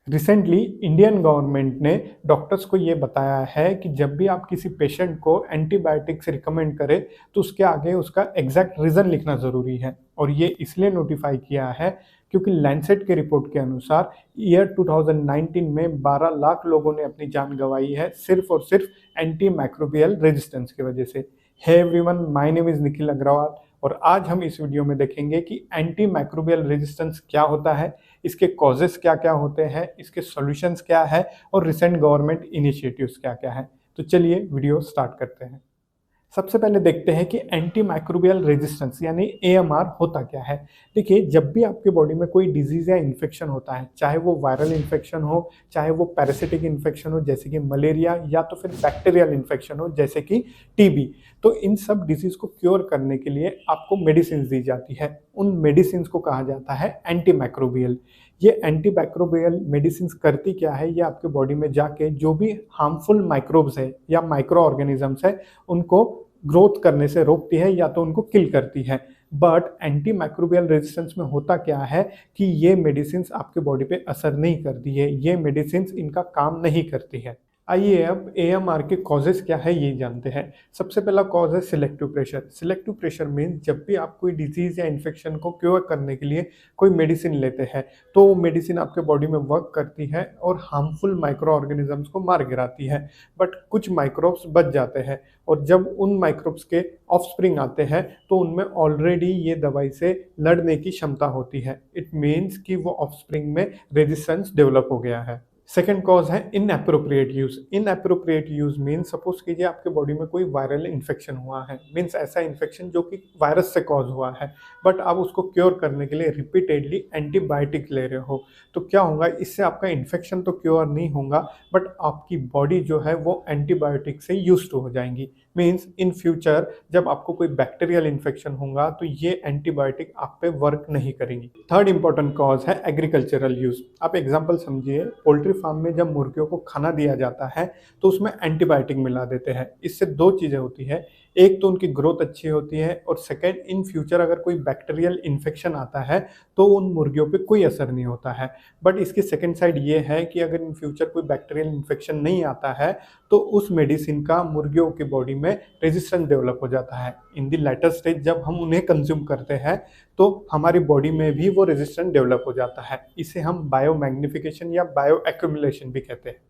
Recently Indian government ने doctors को ये बताया है कि जब भी आप किसी पेशेंट को एंटीबायोटिक्स रिकमेंड करें तो उसके आगे उसका एग्जैक्ट रीज़न लिखना ज़रूरी है। और ये इसलिए नोटिफाई किया है क्योंकि लैंसेट के रिपोर्ट के अनुसार ईयर 2019 में 12 लाख लोगों ने अपनी जान गंवाई है सिर्फ और सिर्फ एंटी माइक्रोबियल रेजिस्टेंस की वजह से। Hey everyone, my name is Nikhil Agarwal और आज हम इस वीडियो में देखेंगे कि एंटी माइक्रोबियल रेजिस्टेंस क्या होता है, इसके कॉजेस क्या-क्या होते हैं, इसके सॉल्यूशंस क्या है और रिसेंट गवर्नमेंट इनिशिएटिव्स क्या-क्या हैं। तो चलिए वीडियो स्टार्ट करते हैं। सबसे पहले देखते हैं कि एंटी माइक्रोबियल रेजिस्टेंस यानी एएमआर होता क्या है। देखिए, जब भी आपके बॉडी में कोई डिजीज़ या इन्फेक्शन होता है, चाहे वो वायरल इन्फेक्शन हो, चाहे वो पैरासिटिक इन्फेक्शन हो जैसे कि मलेरिया या तो फिर बैक्टीरियल इन्फेक्शन हो जैसे कि टीबी, तो इन सब डिजीज़ को क्योर करने के लिए आपको मेडिसिन दी जाती है। उन मेडिसिन को कहा जाता है एंटी माइक्रोबियल। ये एंटी माइक्रोबियल मेडिसिन करती क्या है, ये आपके बॉडी में जाके जो भी हार्मफुल माइक्रोब्स है या माइक्रो ऑर्गेनिजम्स है उनको ग्रोथ करने से रोकती है या तो उनको किल करती है। बट एंटी माइक्रोबियल रेजिस्टेंस में होता क्या है कि ये मेडिसिन्स आपके बॉडी पे असर नहीं करती है, ये मेडिसिन्स इनका काम नहीं करती है। आइए अब एएमआर के कॉजेज़ क्या है ये जानते हैं। सबसे पहला कॉज है selective pressure. Selective pressure means जब भी आप कोई डिजीज़ या इन्फेक्शन को क्योर करने के लिए कोई मेडिसिन लेते हैं तो वो मेडिसिन आपके बॉडी में वर्क करती है और हार्मफुल माइक्रो ऑर्गेनिजम्स को मार गिराती है। बट कुछ माइक्रोब्स बच जाते हैं और जब उन माइक्रोब्स के ऑफस्प्रिंग आते हैं तो उनमें ऑलरेडी ये दवाई से लड़ने की क्षमता होती है। इट मीन्स कि वो ऑफस्प्रिंग में रेजिस्टेंस डेवलप हो गया है। सेकेंड कॉज है inappropriate use. Inappropriate use means suppose कीजिए आपके बॉडी में कोई वायरल इन्फेक्शन हुआ है, मीन्स ऐसा इन्फेक्शन जो कि वायरस से कॉज हुआ है, बट आप उसको क्योर करने के लिए रिपीटेडली एंटीबायोटिक ले रहे हो। तो क्या होगा, इससे आपका इन्फेक्शन तो क्योर नहीं होगा बट आपकी बॉडी जो है वो एंटीबायोटिक से यूज्ड हो जाएंगी। मीन्स इन फ्यूचर जब आपको कोई बैक्टीरियल इन्फेक्शन होगा तो ये एंटीबायोटिक आप पे वर्क नहीं करेंगी। थर्ड इंपॉर्टेंट कॉज है एग्रीकल्चरल यूज़। आप एग्जांपल समझिए, पोल्ट्री फार्म में जब मुर्गियों को खाना दिया जाता है तो उसमें एंटीबायोटिक मिला देते हैं। इससे दो चीज़ें होती है, एक तो उनकी ग्रोथ अच्छी होती है और सेकेंड, इन फ्यूचर अगर कोई बैक्टीरियल इन्फेक्शन आता है तो उन मुर्गियों पे कोई असर नहीं होता है। बट इसकी सेकेंड साइड ये है कि अगर इन फ्यूचर कोई बैक्टीरियल इन्फेक्शन नहीं आता है तो उस मेडिसिन का मुर्गियों की बॉडी में रेजिस्टेंस डेवलप हो जाता है। इन द लेटर स्टेज जब हम उन्हें कंज्यूम करते हैं तो हमारी बॉडी में भी वो रेजिस्टेंस डेवलप हो जाता है। इसे हम बायो मैग्निफिकेशन या बायो एक्यूमुलेशन भी कहते हैं।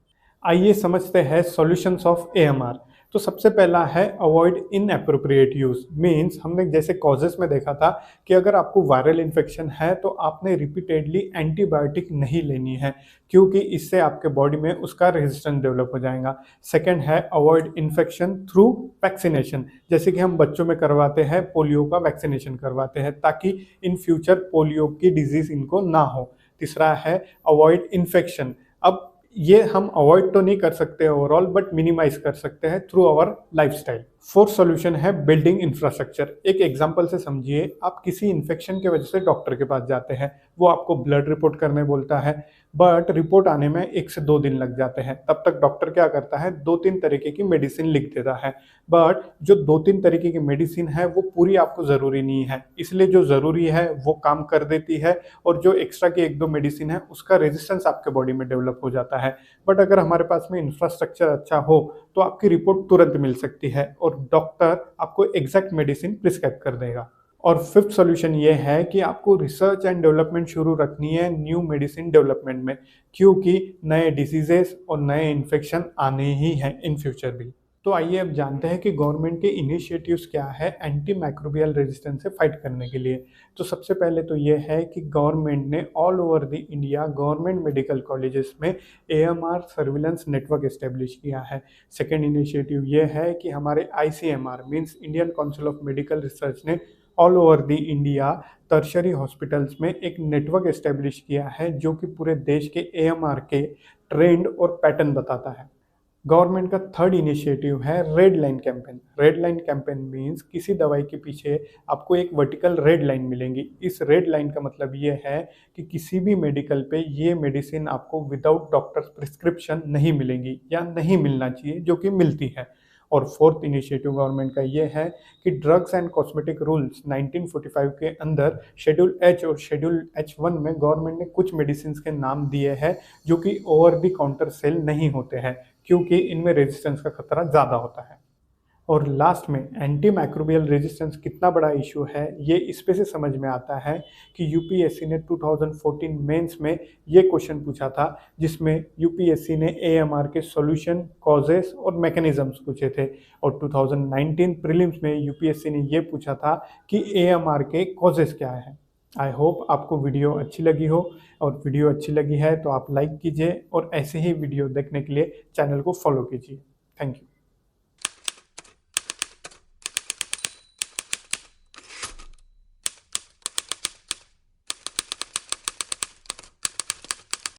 आइए समझते हैं सॉल्यूशंस ऑफ एएमआर। तो सबसे पहला है अवॉइड इनएप्रोप्रिएट यूज़। मीन्स हमने जैसे कॉजेस में देखा था कि अगर आपको वायरल इन्फेक्शन है तो आपने रिपीटेडली एंटीबायोटिक नहीं लेनी है क्योंकि इससे आपके बॉडी में उसका रेजिस्टेंस डेवलप हो जाएगा। सेकेंड है अवॉइड इन्फेक्शन थ्रू वैक्सीनेशन। जैसे कि हम बच्चों में करवाते हैं, पोलियो का वैक्सीनेशन करवाते हैं ताकि इन फ्यूचर पोलियो की डिजीज़ इनको ना हो। तीसरा है अवॉइड इन्फेक्शन। अब ये हम अवॉइड तो नहीं कर सकते ओवरऑल बट मिनिमाइज कर सकते हैं through our lifestyle. Fourth solution है बिल्डिंग इंफ्रास्ट्रक्चर। एक एग्जांपल से समझिए, आप किसी इन्फेक्शन की वजह से डॉक्टर के पास जाते हैं, वो आपको ब्लड रिपोर्ट करने बोलता है बट रिपोर्ट आने में 1 से 2 दिन लग जाते हैं। तब तक डॉक्टर क्या करता है, 2-3 तरीके की मेडिसिन लिख देता है। बट जो 2-3 तरीके की मेडिसिन है वो पूरी आपको ज़रूरी नहीं है, इसलिए जो ज़रूरी है वो काम कर देती है और जो एक्स्ट्रा की 1-2 मेडिसिन है उसका रेजिस्टेंस आपके बॉडी में डेवलप हो जाता है। बट अगर हमारे पास में इंफ्रास्ट्रक्चर अच्छा हो तो आपकी रिपोर्ट तुरंत मिल सकती है और डॉक्टर आपको एग्जैक्ट मेडिसिन प्रिस्क्राइब कर देगा। और फिफ्थ सॉल्यूशन ये है कि आपको रिसर्च एंड डेवलपमेंट शुरू रखनी है न्यू मेडिसिन डेवलपमेंट में, क्योंकि नए डिसीजेस और नए इन्फेक्शन आने ही हैं इन फ्यूचर भी। तो आइए अब जानते हैं कि गवर्नमेंट के इनिशिएटिव्स क्या है एंटी माइक्रोबियल रेजिस्टेंस से फाइट करने के लिए। तो सबसे पहले तो ये है कि गवर्नमेंट ने all over the India government medical colleges में एएमआर सर्विलेंस नेटवर्क इस्टेब्लिश किया है। सेकेंड इनिशिएटिव ये है कि हमारे ICMR means Indian Council of Medical Research ने all over the India tertiary hospitals में एक नेटवर्क इस्टेब्लिश किया है जो कि पूरे देश के एएमआर के ट्रेंड और पैटर्न बताता है। गवर्नमेंट का थर्ड इनिशिएटिव है red line campaign. Red line campaign means किसी दवाई के पीछे आपको एक वर्टिकल रेड लाइन मिलेंगी। इस रेड लाइन का मतलब ये है कि किसी भी मेडिकल पे ये मेडिसिन आपको विदाउट डॉक्टर्स प्रिस्क्रिप्शन नहीं मिलेंगी या नहीं मिलना चाहिए, जो कि मिलती है। और फोर्थ इनिशिएटिव गवर्नमेंट का ये है कि ड्रग्स एंड कॉस्मेटिक रूल्स 1945 के अंदर शेड्यूल एच और शेड्यूल H1 में गवर्नमेंट ने कुछ मेडिसिन के नाम दिए हैं जो कि ओवर द काउंटर सेल नहीं होते हैं, क्योंकि इनमें रेजिस्टेंस का खतरा ज़्यादा होता है। और लास्ट में एंटी माइक्रोबियल रेजिस्टेंस कितना बड़ा इशू है ये इस पे से समझ में आता है कि यूपीएससी ने 2014 मेंस में ये क्वेश्चन पूछा था, जिसमें यूपीएससी ने एएमआर के सॉल्यूशन, कॉजेस और मैकेनिज्म्स पूछे थे। और 2019 प्रीलिम्स में यूपीएससी ने ये पूछा था कि एएमआर के कॉजेस क्या है। आई होप आपको वीडियो अच्छी लगी हो, और वीडियो अच्छी लगी है तो आप लाइक कीजिए और ऐसे ही वीडियो देखने के लिए चैनल को फॉलो कीजिए। Thank you.